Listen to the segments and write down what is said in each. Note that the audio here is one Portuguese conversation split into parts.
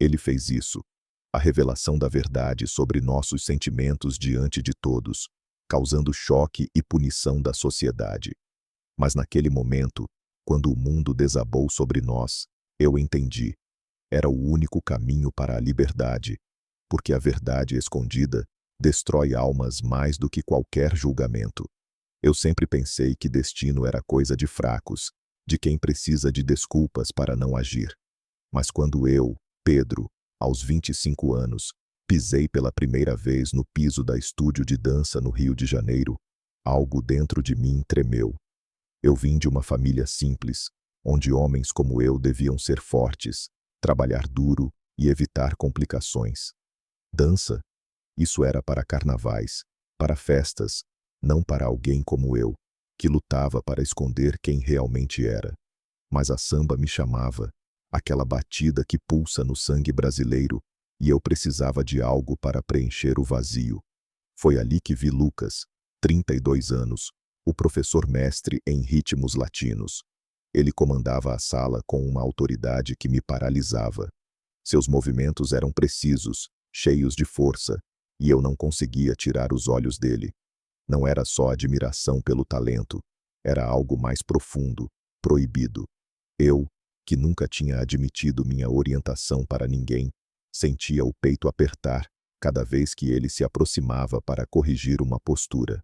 Ele fez isso. A revelação da verdade sobre nossos sentimentos diante de todos, causando choque e punição da sociedade. Mas naquele momento, quando o mundo desabou sobre nós, eu entendi. Era o único caminho para a liberdade, porque a verdade escondida destrói almas mais do que qualquer julgamento. Eu sempre pensei que destino era coisa de fracos, de quem precisa de desculpas para não agir. Mas quando eu, Pedro, aos 25 anos, pisei pela primeira vez no piso da estúdio de dança no Rio de Janeiro, algo dentro de mim tremeu. Eu vim de uma família simples, onde homens como eu deviam ser fortes, trabalhar duro e evitar complicações. Dança? Isso era para carnavais, para festas, não para alguém como eu, que lutava para esconder quem realmente era. Mas a samba me chamava, aquela batida que pulsa no sangue brasileiro, e eu precisava de algo para preencher o vazio. Foi ali que vi Lucas, 32 anos, o professor mestre em ritmos latinos. Ele comandava a sala com uma autoridade que me paralisava. Seus movimentos eram precisos, cheios de força, e eu não conseguia tirar os olhos dele. Não era só admiração pelo talento, era algo mais profundo, proibido. Eu, que nunca tinha admitido minha orientação para ninguém, sentia o peito apertar cada vez que ele se aproximava para corrigir uma postura.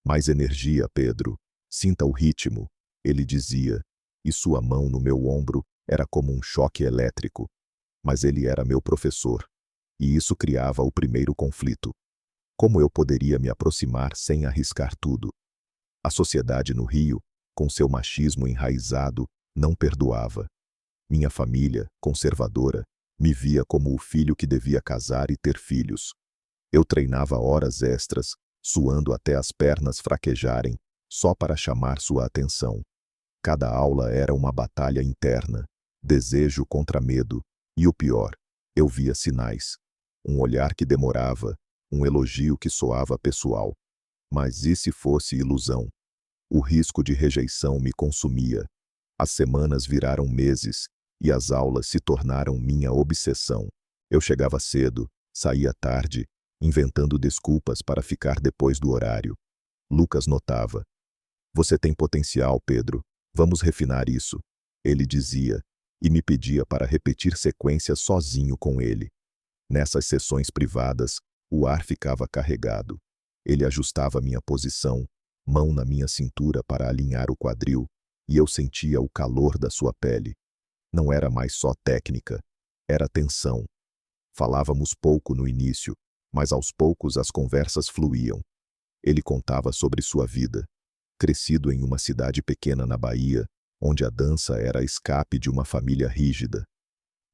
Mais energia, Pedro. Sinta o ritmo, ele dizia, e sua mão no meu ombro era como um choque elétrico. Mas ele era meu professor, e isso criava o primeiro conflito. Como eu poderia me aproximar sem arriscar tudo? A sociedade no Rio, com seu machismo enraizado, não perdoava. Minha família, conservadora, me via como o filho que devia casar e ter filhos. Eu treinava horas extras, suando até as pernas fraquejarem, só para chamar sua atenção. Cada aula era uma batalha interna, desejo contra medo, e o pior, eu via sinais. Um olhar que demorava, um elogio que soava pessoal. Mas e se fosse ilusão? O risco de rejeição me consumia. As semanas viraram meses, e as aulas se tornaram minha obsessão. Eu chegava cedo, saía tarde, inventando desculpas para ficar depois do horário. Lucas notava. Você tem potencial, Pedro. Vamos refinar isso. Ele dizia, e me pedia para repetir sequências sozinho com ele. Nessas sessões privadas, o ar ficava carregado. Ele ajustava minha posição, mão na minha cintura para alinhar o quadril, e eu sentia o calor da sua pele. Não era mais só técnica, era tensão. Falávamos pouco no início, mas aos poucos as conversas fluíam. Ele contava sobre sua vida. Crescido em uma cidade pequena na Bahia, onde a dança era escape de uma família rígida.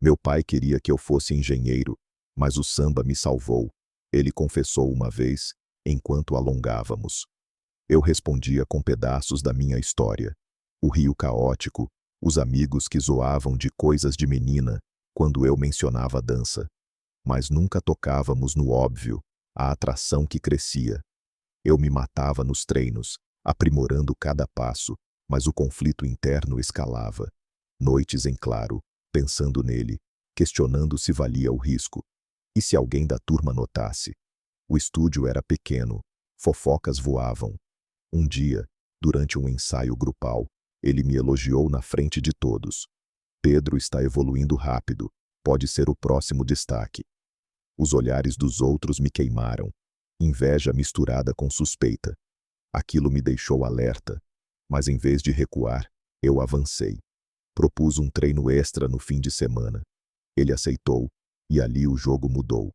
Meu pai queria que eu fosse engenheiro, mas o samba me salvou, ele confessou uma vez, enquanto alongávamos. Eu respondia com pedaços da minha história. O rio caótico, os amigos que zoavam de coisas de menina, quando eu mencionava a dança. Mas nunca tocávamos no óbvio, a atração que crescia. Eu me matava nos treinos, aprimorando cada passo, mas o conflito interno escalava. Noites em claro, pensando nele, questionando se valia o risco. E se alguém da turma notasse? O estúdio era pequeno, fofocas voavam. Um dia, durante um ensaio grupal, ele me elogiou na frente de todos. Pedro está evoluindo rápido, pode ser o próximo destaque. Os olhares dos outros me queimaram, inveja misturada com suspeita. Aquilo me deixou alerta, mas em vez de recuar, eu avancei. Propus um treino extra no fim de semana. Ele aceitou, e ali o jogo mudou.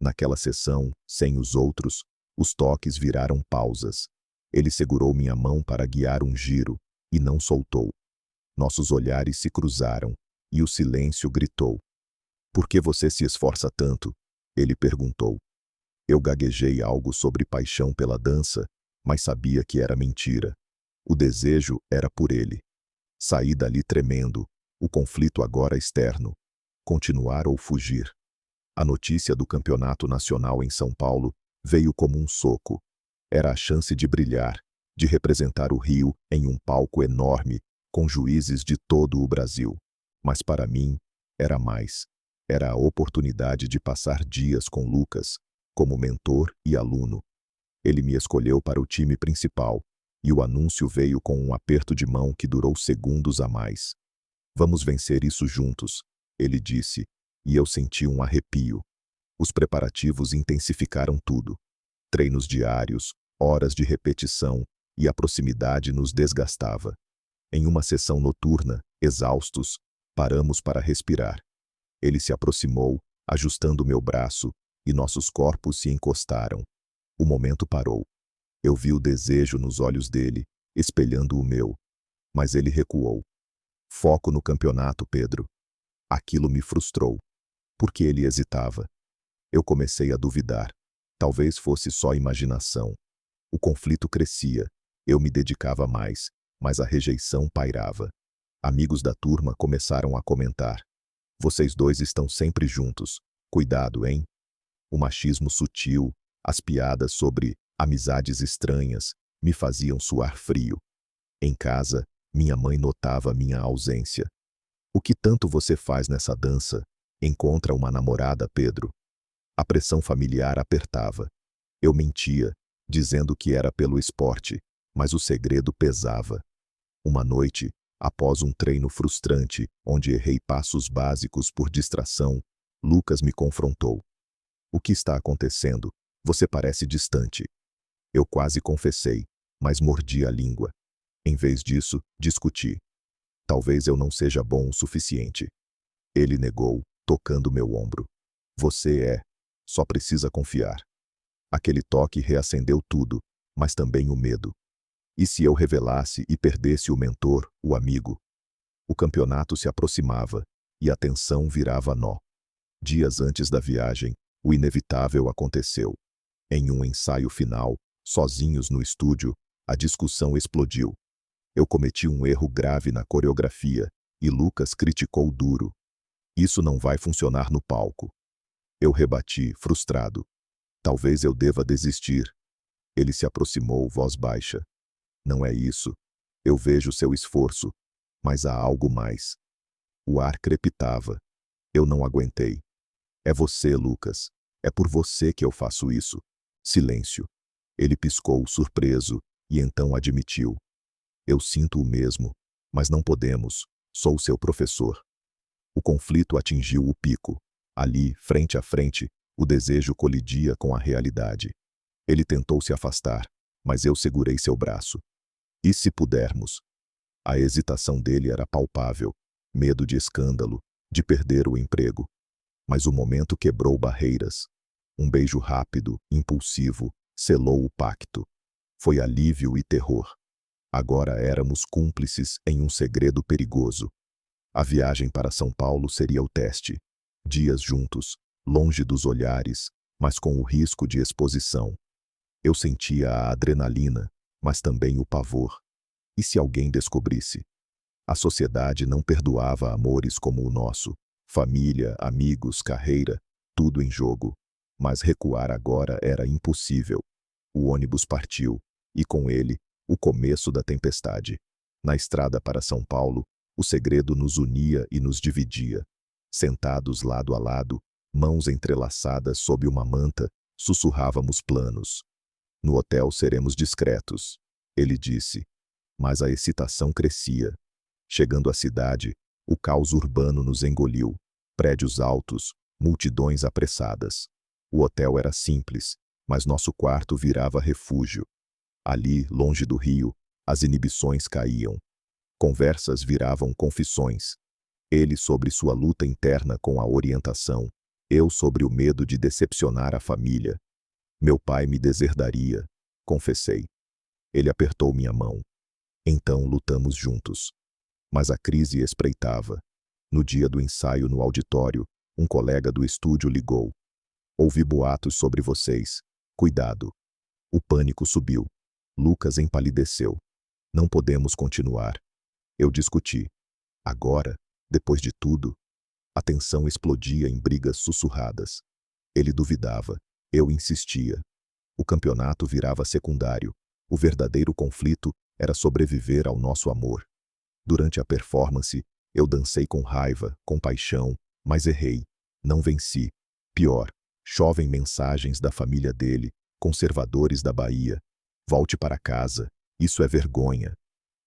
Naquela sessão, sem os outros, os toques viraram pausas. Ele segurou minha mão para guiar um giro, e não soltou. Nossos olhares se cruzaram, e o silêncio gritou. Por que você se esforça tanto? Ele perguntou. Eu gaguejei algo sobre paixão pela dança, mas sabia que era mentira. O desejo era por ele. Saí dali tremendo, o conflito agora externo. Continuar ou fugir? A notícia do campeonato nacional em São Paulo veio como um soco. Era a chance de brilhar, de representar o Rio em um palco enorme, com juízes de todo o Brasil. Mas para mim, era mais. Era a oportunidade de passar dias com Lucas, como mentor e aluno. Ele me escolheu para o time principal, e o anúncio veio com um aperto de mão que durou segundos a mais. Vamos vencer isso juntos, ele disse, e eu senti um arrepio. Os preparativos intensificaram tudo. Treinos diários, horas de repetição, e a proximidade nos desgastava. Em uma sessão noturna, exaustos, paramos para respirar. Ele se aproximou, ajustando meu braço, e nossos corpos se encostaram. O momento parou. Eu vi o desejo nos olhos dele, espelhando o meu. Mas ele recuou. Foco no campeonato, Pedro. Aquilo me frustrou. Porque ele hesitava. Eu comecei a duvidar. Talvez fosse só imaginação. O conflito crescia. Eu me dedicava mais, mas a rejeição pairava. Amigos da turma começaram a comentar. Vocês dois estão sempre juntos. Cuidado, hein? O machismo sutil, as piadas sobre amizades estranhas, me faziam suar frio. Em casa, minha mãe notava minha ausência. O que tanto você faz nessa dança? Encontra uma namorada, Pedro. A pressão familiar apertava. Eu mentia, dizendo que era pelo esporte, mas o segredo pesava. Uma noite, após um treino frustrante, onde errei passos básicos por distração, Lucas me confrontou. O que está acontecendo? Você parece distante. Eu quase confessei, mas mordi a língua. Em vez disso, discuti. Talvez eu não seja bom o suficiente. Ele negou, tocando meu ombro. Você é. Só precisa confiar. Aquele toque reacendeu tudo, mas também o medo. E se eu revelasse e perdesse o mentor, o amigo? O campeonato se aproximava, e a tensão virava nó. Dias antes da viagem, o inevitável aconteceu. Em um ensaio final, sozinhos no estúdio, a discussão explodiu. Eu cometi um erro grave na coreografia, e Lucas criticou duro. Isso não vai funcionar no palco. Eu rebati, frustrado. Talvez eu deva desistir. Ele se aproximou, voz baixa. Não é isso. Eu vejo seu esforço, mas há algo mais. O ar crepitava. Eu não aguentei. É você, Lucas. É por você que eu faço isso. Silêncio. Ele piscou, surpreso, e então admitiu. Eu sinto o mesmo, mas não podemos. Sou seu professor. O conflito atingiu o pico. Ali, frente a frente, o desejo colidia com a realidade. Ele tentou se afastar, mas eu segurei seu braço. E se pudermos? A hesitação dele era palpável, medo de escândalo, de perder o emprego. Mas o momento quebrou barreiras. Um beijo rápido, impulsivo, selou o pacto. Foi alívio e terror. Agora éramos cúmplices em um segredo perigoso. A viagem para São Paulo seria o teste. Dias juntos, longe dos olhares, mas com o risco de exposição. Eu sentia a adrenalina, mas também o pavor. E se alguém descobrisse? A sociedade não perdoava amores como o nosso. Família, amigos, carreira, tudo em jogo. Mas recuar agora era impossível. O ônibus partiu, e com ele, o começo da tempestade. Na estrada para São Paulo, o segredo nos unia e nos dividia. Sentados lado a lado, mãos entrelaçadas sob uma manta, sussurrávamos planos. No hotel seremos discretos, ele disse. Mas a excitação crescia. Chegando à cidade, o caos urbano nos engoliu. Prédios altos, multidões apressadas. O hotel era simples, mas nosso quarto virava refúgio. Ali, longe do rio, as inibições caíam. Conversas viravam confissões. Ele sobre sua luta interna com a orientação, eu sobre o medo de decepcionar a família. Meu pai me deserdaria, confessei. Ele apertou minha mão. Então lutamos juntos. Mas a crise espreitava. No dia do ensaio no auditório, um colega do estúdio ligou. Ouvi boatos sobre vocês. Cuidado. O pânico subiu. Lucas empalideceu. Não podemos continuar. Eu discuti. Agora, depois de tudo, a tensão explodia em brigas sussurradas. Ele duvidava. Eu insistia. O campeonato virava secundário. O verdadeiro conflito era sobreviver ao nosso amor. Durante a performance, eu dancei com raiva, com paixão, mas errei. Não venci. Pior, chovem mensagens da família dele, conservadores da Bahia. Volte para casa, isso é vergonha.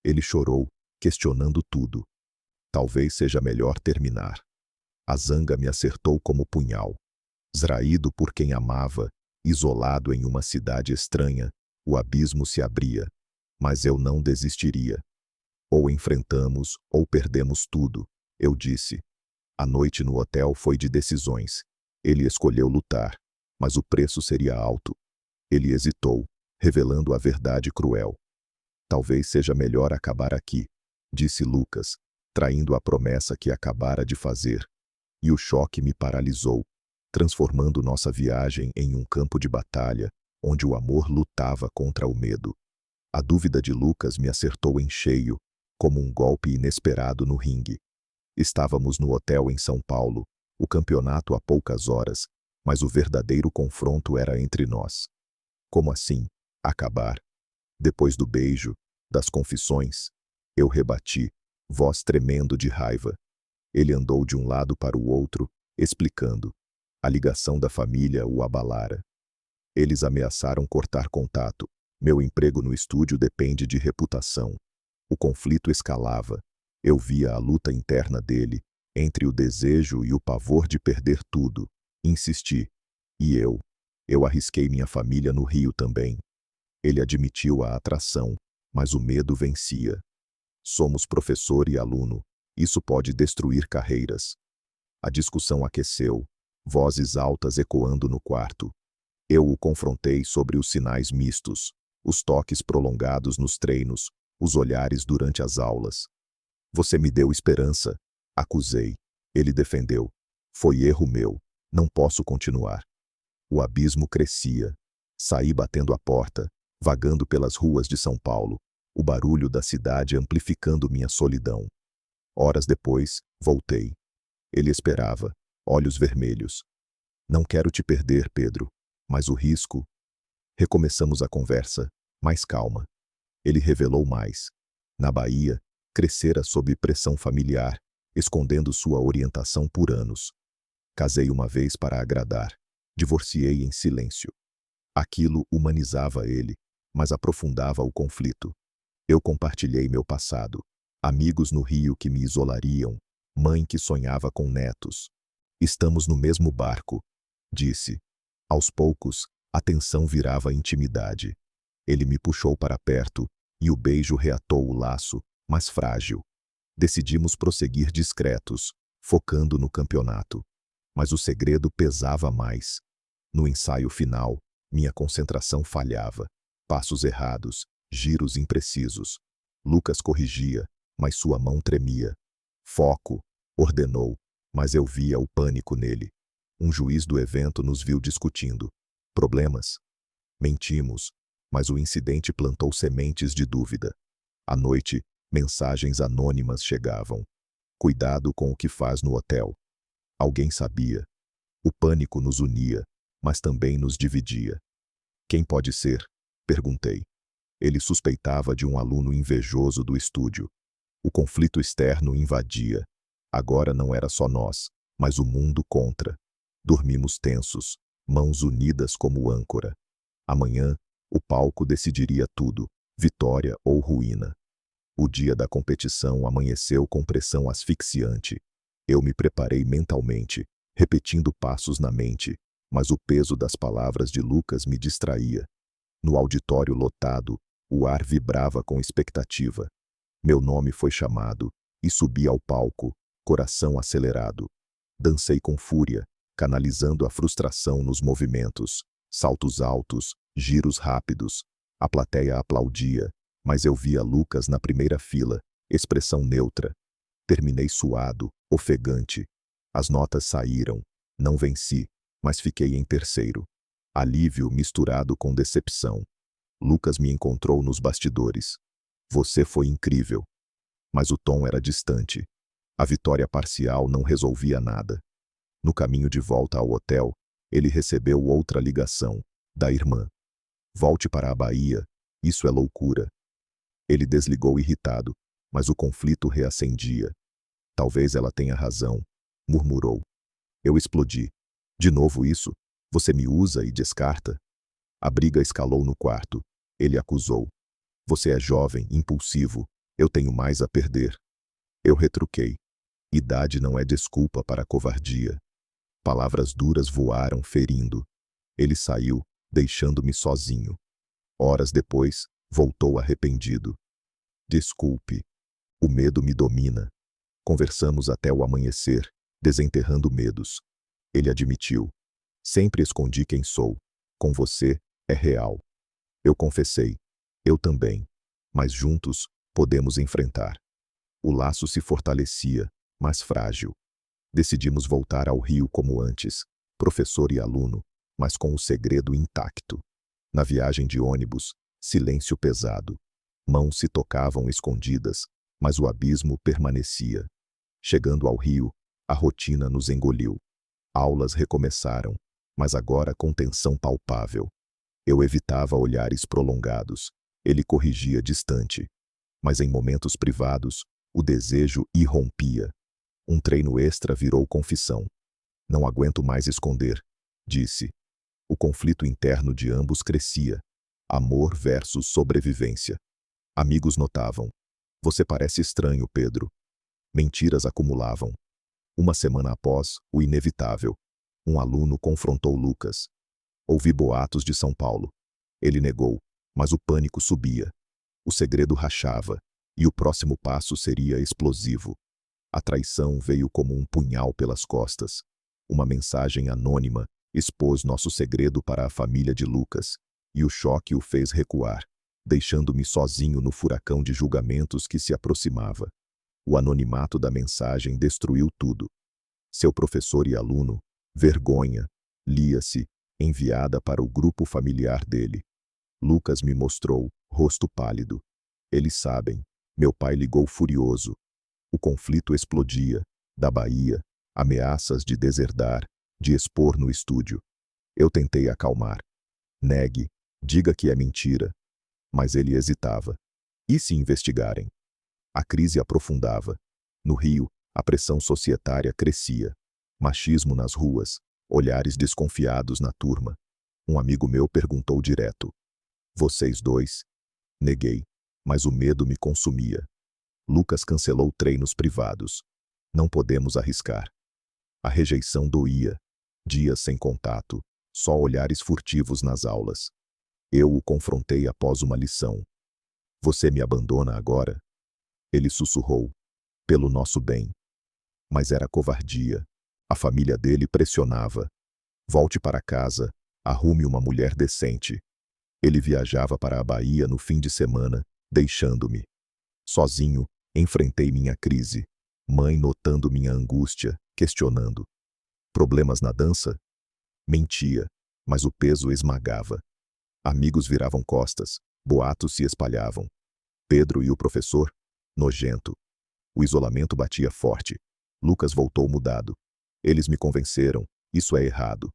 Ele chorou, questionando tudo. Talvez seja melhor terminar. A zanga me acertou como punhal. Traído por quem amava, isolado em uma cidade estranha, o abismo se abria. Mas eu não desistiria. Ou enfrentamos, ou perdemos tudo, eu disse. A noite no hotel foi de decisões. Ele escolheu lutar, mas o preço seria alto. Ele hesitou, revelando a verdade cruel. Talvez seja melhor acabar aqui, disse Lucas, traindo a promessa que acabara de fazer. E o choque me paralisou, transformando nossa viagem em um campo de batalha, onde o amor lutava contra o medo. A dúvida de Lucas me acertou em cheio, como um golpe inesperado no ringue. Estávamos no hotel em São Paulo, o campeonato a poucas horas, mas o verdadeiro confronto era entre nós. Como assim, acabar? Depois do beijo, das confissões, eu rebati, voz tremendo de raiva. Ele andou de um lado para o outro, explicando. A ligação da família o abalara. Eles ameaçaram cortar contato. Meu emprego no estúdio depende de reputação. O conflito escalava. Eu via a luta interna dele, entre o desejo e o pavor de perder tudo. Insisti. E eu? Eu arrisquei minha família no Rio também. Ele admitiu a atração, mas o medo vencia. Somos professor e aluno. Isso pode destruir carreiras. A discussão aqueceu, vozes altas ecoando no quarto. Eu o confrontei sobre os sinais mistos, os toques prolongados nos treinos, os olhares durante as aulas. Você me deu esperança, acusei. Ele defendeu. Foi erro meu. Não posso continuar. O abismo crescia. Saí batendo a porta, vagando pelas ruas de São Paulo, o barulho da cidade amplificando minha solidão. Horas depois, voltei. Ele esperava, olhos vermelhos. Não quero te perder, Pedro, mas o risco... Recomeçamos a conversa, mais calma. Ele revelou mais. Na Bahia, crescera sob pressão familiar, escondendo sua orientação por anos. Casei uma vez para agradar. Divorciei em silêncio. Aquilo humanizava ele, mas aprofundava o conflito. Eu compartilhei meu passado. Amigos no Rio que me isolariam, mãe que sonhava com netos. Estamos no mesmo barco, disse. Aos poucos, a tensão virava intimidade. Ele me puxou para perto, e o beijo reatou o laço, mas frágil. Decidimos prosseguir discretos, focando no campeonato. Mas o segredo pesava mais. No ensaio final, minha concentração falhava. Passos errados, giros imprecisos. Lucas corrigia, mas sua mão tremia. Foco, ordenou, mas eu via o pânico nele. Um juiz do evento nos viu discutindo. Problemas? Mentimos, mas o incidente plantou sementes de dúvida. À noite, mensagens anônimas chegavam. Cuidado com o que faz no hotel. Alguém sabia. O pânico nos unia, mas também nos dividia. Quem pode ser? Perguntei. Ele suspeitava de um aluno invejoso do estúdio. O conflito externo invadia. Agora não era só nós, mas o mundo contra. Dormimos tensos, mãos unidas como âncora. Amanhã, o palco decidiria tudo, vitória ou ruína. O dia da competição amanheceu com pressão asfixiante. Eu me preparei mentalmente, repetindo passos na mente, mas o peso das palavras de Lucas me distraía. No auditório lotado, o ar vibrava com expectativa. Meu nome foi chamado, e subi ao palco, coração acelerado. Dancei com fúria, canalizando a frustração nos movimentos, saltos altos, giros rápidos. A plateia aplaudia, mas eu via Lucas na primeira fila, expressão neutra. Terminei suado, ofegante. As notas saíram. Não venci, mas fiquei em terceiro. Alívio misturado com decepção. Lucas me encontrou nos bastidores. Você foi incrível. Mas o tom era distante. A vitória parcial não resolvia nada. No caminho de volta ao hotel, ele recebeu outra ligação, da irmã. Volte para a Bahia, isso é loucura. Ele desligou irritado, mas o conflito reacendia. Talvez ela tenha razão, murmurou. Eu explodi. De novo isso? Você me usa e descarta? A briga escalou no quarto. Ele acusou. Você é jovem, impulsivo. Eu tenho mais a perder. Eu retruquei. Idade não é desculpa para a covardia. Palavras duras voaram, ferindo. Ele saiu, deixando-me sozinho. Horas depois, voltou arrependido. Desculpe. O medo me domina. Conversamos até o amanhecer, desenterrando medos. Ele admitiu. Sempre escondi quem sou. Com você, é real. Eu confessei. Eu também. Mas juntos, podemos enfrentar. O laço se fortalecia, mas frágil. Decidimos voltar ao Rio como antes, professor e aluno, mas com o segredo intacto. Na viagem de ônibus, silêncio pesado. Mãos se tocavam escondidas, mas o abismo permanecia. Chegando ao Rio, a rotina nos engoliu. Aulas recomeçaram, mas agora com tensão palpável. Eu evitava olhares prolongados. Ele corrigia distante. Mas em momentos privados, o desejo irrompia. Um treino extra virou confissão. Não aguento mais esconder, disse. O conflito interno de ambos crescia. Amor versus sobrevivência. Amigos notavam. Você parece estranho, Pedro. Mentiras acumulavam. Uma semana após, o inevitável. Um aluno confrontou Lucas. Ouvi boatos de São Paulo. Ele negou, mas o pânico subia. O segredo rachava, e o próximo passo seria explosivo. A traição veio como um punhal pelas costas. Uma mensagem anônima expôs nosso segredo para a família de Lucas, e o choque o fez recuar, deixando-me sozinho no furacão de julgamentos que se aproximava. O anonimato da mensagem destruiu tudo. Seu professor e aluno, vergonha, lia-se, enviada para o grupo familiar dele. Lucas me mostrou, rosto pálido. Eles sabem. Meu pai ligou furioso. O conflito explodia. Da Bahia, ameaças de deserdar, de expor no estúdio. Eu tentei acalmar. Negue, diga que é mentira. Mas ele hesitava. E se investigarem? A crise aprofundava. No Rio, a pressão societária crescia. Machismo nas ruas, olhares desconfiados na turma. Um amigo meu perguntou direto. Vocês dois? Neguei, mas o medo me consumia. Lucas cancelou treinos privados. Não podemos arriscar. A rejeição doía. Dias sem contato, só olhares furtivos nas aulas. Eu o confrontei após uma lição. Você me abandona agora? Ele sussurrou. Pelo nosso bem. Mas era covardia. A família dele pressionava. Volte para casa, arrume uma mulher decente. Ele viajava para a Bahia no fim de semana, deixando-me. Sozinho, enfrentei minha crise. Mãe notando minha angústia, questionando. Problemas na dança? Mentia, mas o peso esmagava. Amigos viravam costas, boatos se espalhavam. Pedro e o professor? Nojento. O isolamento batia forte. Lucas voltou mudado. Eles me convenceram, isso é errado.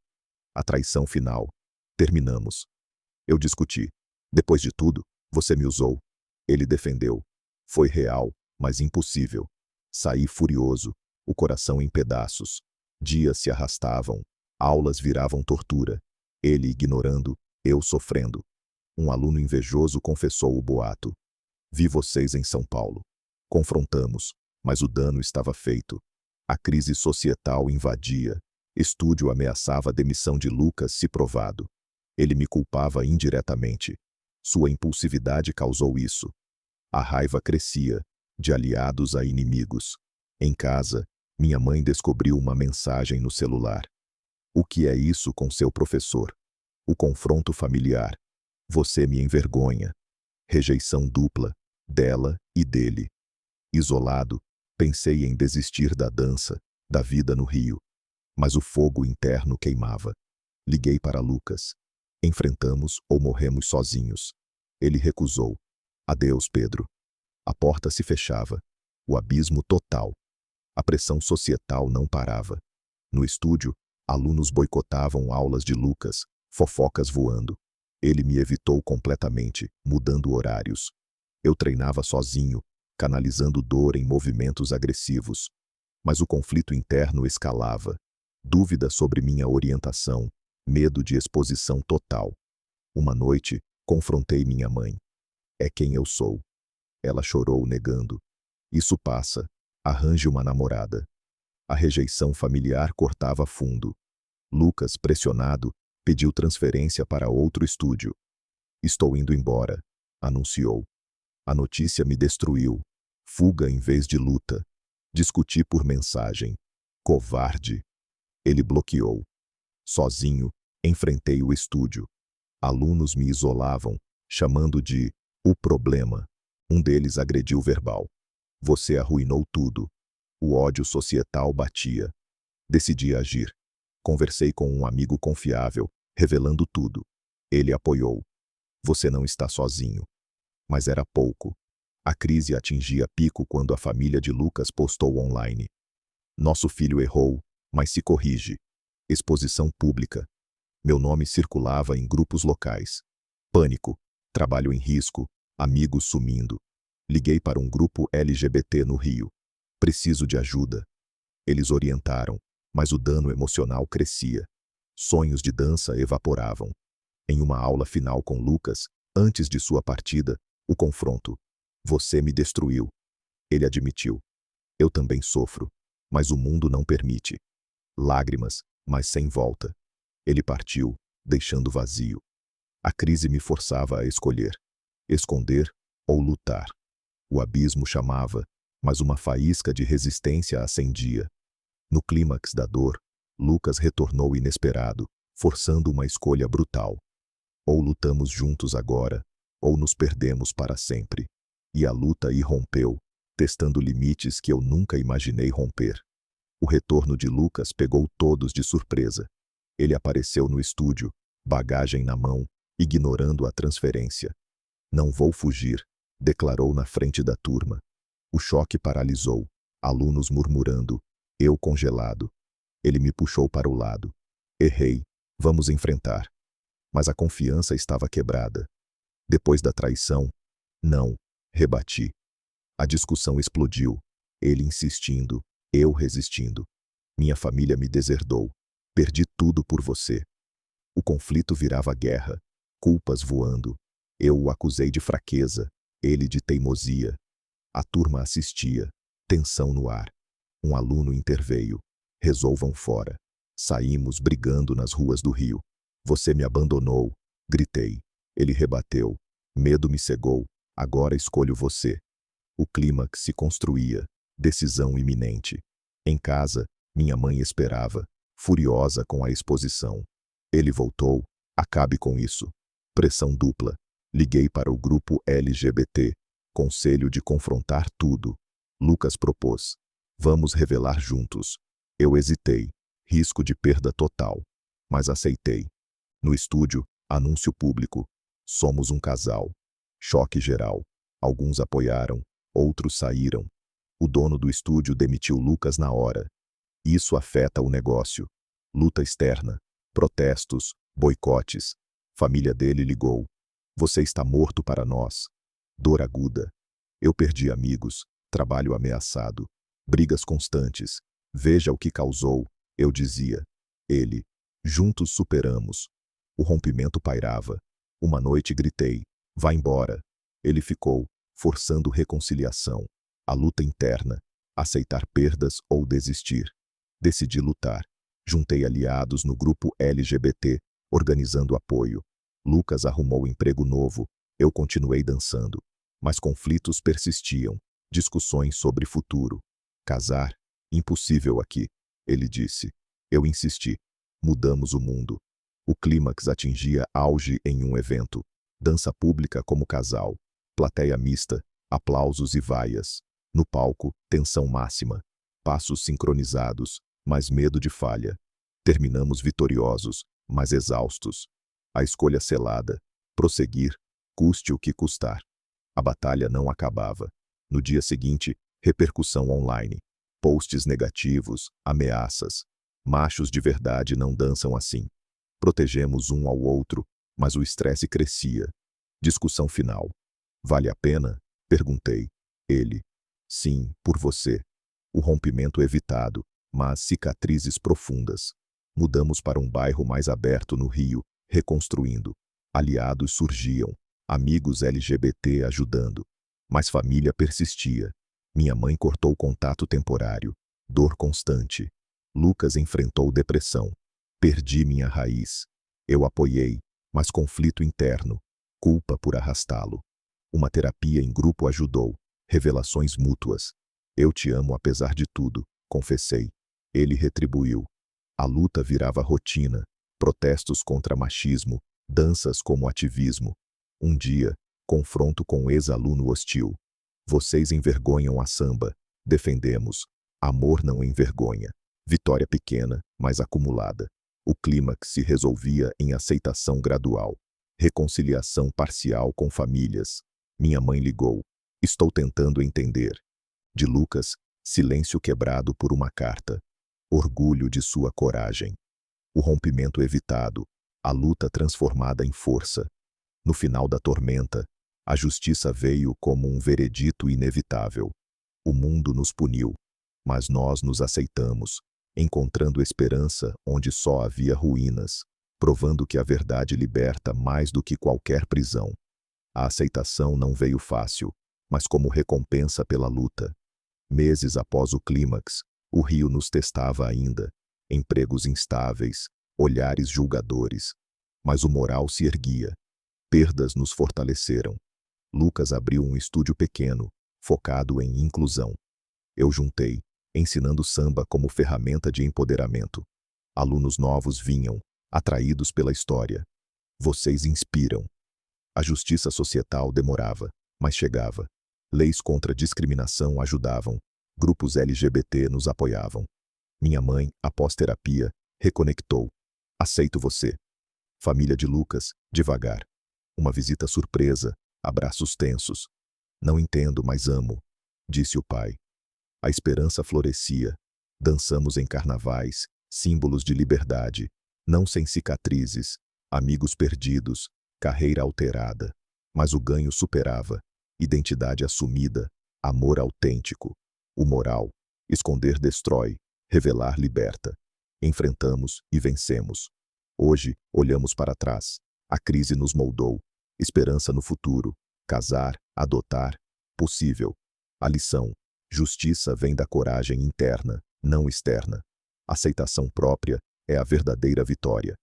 A traição final. Terminamos. Eu discuti. Depois de tudo, você me usou. Ele defendeu. Foi real, mas impossível. Saí furioso, o coração em pedaços. Dias se arrastavam, aulas viravam tortura. Ele ignorando, eu sofrendo. Um aluno invejoso confessou o boato. Vi vocês em São Paulo. Confrontamos, mas o dano estava feito. A crise societal invadia. Estúdio ameaçava a demissão de Lucas se provado. Ele me culpava indiretamente. Sua impulsividade causou isso. A raiva crescia, de aliados a inimigos. Em casa, minha mãe descobriu uma mensagem no celular. O que é isso com seu professor? O confronto familiar. Você me envergonha. Rejeição dupla, dela e dele. Isolado, pensei em desistir da dança, da vida no Rio. Mas o fogo interno queimava. Liguei para Lucas. Enfrentamos ou morremos sozinhos. Ele recusou. Adeus, Pedro. A porta se fechava. O abismo total. A pressão societal não parava. No estúdio, alunos boicotavam aulas de Lucas, fofocas voando. Ele me evitou completamente, mudando horários. Eu treinava sozinho, canalizando dor em movimentos agressivos. Mas o conflito interno escalava. dúvida sobre minha orientação, medo de exposição total. Uma noite, confrontei minha mãe. É quem eu sou. Ela chorou negando. Isso passa. Arranje uma namorada. A rejeição familiar cortava fundo. Lucas, pressionado, pediu transferência para outro estúdio. Estou indo embora, anunciou. A notícia me destruiu. Fuga em vez de luta. Discuti por mensagem. Covarde. Ele bloqueou. Sozinho, enfrentei o estúdio. Alunos me isolavam, chamando de o problema. Um deles agrediu verbal. Você arruinou tudo. O ódio societal batia. Decidi agir. Conversei com um amigo confiável, revelando tudo. Ele apoiou. Você não está sozinho. Mas era pouco. A crise atingia pico quando a família de Lucas postou online. Nosso filho errou, mas se corrige. Exposição pública. Meu nome circulava em grupos locais. Pânico. Trabalho em risco. Amigos sumindo. Liguei para um grupo LGBT no Rio. Preciso de ajuda. Eles orientaram, mas o dano emocional crescia. Sonhos de dança evaporavam. Em uma aula final com Lucas, antes de sua partida, o confronto. Você me destruiu. Ele admitiu. Eu também sofro, mas o mundo não permite. Lágrimas, mas sem volta. Ele partiu, deixando vazio. A crise me forçava a escolher. Esconder ou lutar. O abismo chamava, mas uma faísca de resistência acendia. No clímax da dor, Lucas retornou inesperado, forçando uma escolha brutal. Ou lutamos juntos agora, ou nos perdemos para sempre. E a luta irrompeu, testando limites que eu nunca imaginei romper. O retorno de Lucas pegou todos de surpresa. Ele apareceu no estúdio, bagagem na mão, ignorando a transferência. Não vou fugir, declarou na frente da turma. O choque paralisou, alunos murmurando, eu congelado. Ele me puxou para o lado. Errei, vamos enfrentar. Mas a confiança estava quebrada. Depois da traição, não, rebati. A discussão explodiu, ele insistindo, eu resistindo. Minha família me deserdou. Perdi tudo por você. O conflito virava guerra, culpas voando. Eu o acusei de fraqueza, ele de teimosia. A turma assistia, tensão no ar. Um aluno interveio. Resolvam fora. Saímos brigando nas ruas do Rio. Você me abandonou, gritei. Ele rebateu. Medo me cegou, agora escolho você. O clímax se construía, decisão iminente. Em casa, minha mãe esperava, furiosa com a exposição. Ele voltou, acabe com isso. Pressão dupla. Liguei para o grupo LGBT, conselho de confrontar tudo. Lucas propôs. Vamos revelar juntos. Eu hesitei, risco de perda total. Mas aceitei. No estúdio, anúncio público. Somos um casal. Choque geral. Alguns apoiaram, outros saíram. O dono do estúdio demitiu Lucas na hora. Isso afeta o negócio. Luta externa. Protestos, boicotes. Família dele ligou. Você está morto para nós. Dor aguda. Eu perdi amigos, trabalho ameaçado. Brigas constantes. Veja o que causou, eu dizia. Ele. Juntos superamos. O rompimento pairava. Uma noite gritei. Vá embora. Ele ficou, forçando reconciliação. A luta interna. Aceitar perdas ou desistir. Decidi lutar. Juntei aliados no grupo LGBT, organizando apoio. Lucas arrumou emprego novo. Eu continuei dançando. Mas conflitos persistiam. Discussões sobre futuro. Casar? Impossível aqui, ele disse. Eu insisti. Mudamos o mundo. O clímax atingia auge em um evento. Dança pública como casal. Plateia mista, aplausos e vaias. No palco, tensão máxima. Passos sincronizados, mas medo de falha. Terminamos vitoriosos, mas exaustos. A escolha selada. Prosseguir, custe o que custar. A batalha não acabava. No dia seguinte, repercussão online. Posts negativos, ameaças. Machos de verdade não dançam assim. Protegemos um ao outro, mas o estresse crescia. Discussão final. Vale a pena? Perguntei. Ele. Sim, por você. O rompimento evitado, mas cicatrizes profundas. Mudamos para um bairro mais aberto no Rio, reconstruindo. Aliados surgiam, amigos LGBT ajudando. Mas família persistia. Minha mãe cortou contato temporário. Dor constante. Lucas enfrentou depressão. Perdi minha raiz. Eu apoiei, mas conflito interno. Culpa por arrastá-lo. Uma terapia em grupo ajudou. Revelações mútuas. Eu te amo apesar de tudo, confessei. Ele retribuiu. A luta virava rotina. Protestos contra machismo, danças como ativismo. Um dia, confronto com um ex-aluno hostil. Vocês envergonham a samba. Defendemos. Amor não envergonha. Vitória pequena, mas acumulada. O clímax se resolvia em aceitação gradual. Reconciliação parcial com famílias. Minha mãe ligou. Estou tentando entender. De Lucas, silêncio quebrado por uma carta. Orgulho de sua coragem. O rompimento evitado. A luta transformada em força. No final da tormenta, a justiça veio como um veredito inevitável. O mundo nos puniu, mas nós nos aceitamos, encontrando esperança onde só havia ruínas, provando que a verdade liberta mais do que qualquer prisão. A aceitação não veio fácil, mas como recompensa pela luta. Meses após o clímax, o Rio nos testava ainda. Empregos instáveis, olhares julgadores. Mas o moral se erguia. Perdas nos fortaleceram. Lucas abriu um estúdio pequeno, focado em inclusão. Eu juntei, ensinando samba como ferramenta de empoderamento. Alunos novos vinham, atraídos pela história. Vocês inspiram. A justiça societal demorava, mas chegava. Leis contra discriminação ajudavam. Grupos LGBT nos apoiavam. Minha mãe, após terapia, reconectou. Aceito você. Família de Lucas, devagar. Uma visita surpresa, abraços tensos. Não entendo, mas amo, disse o pai. A esperança florescia. Dançamos em carnavais, símbolos de liberdade, não sem cicatrizes, amigos perdidos, carreira alterada. Mas o ganho superava. Identidade assumida, amor autêntico. O moral, esconder destrói, revelar liberta. Enfrentamos e vencemos. Hoje, olhamos para trás. A crise nos moldou. Esperança no futuro. Casar, adotar. Possível. A lição. Justiça vem da coragem interna, não externa. Aceitação própria é a verdadeira vitória.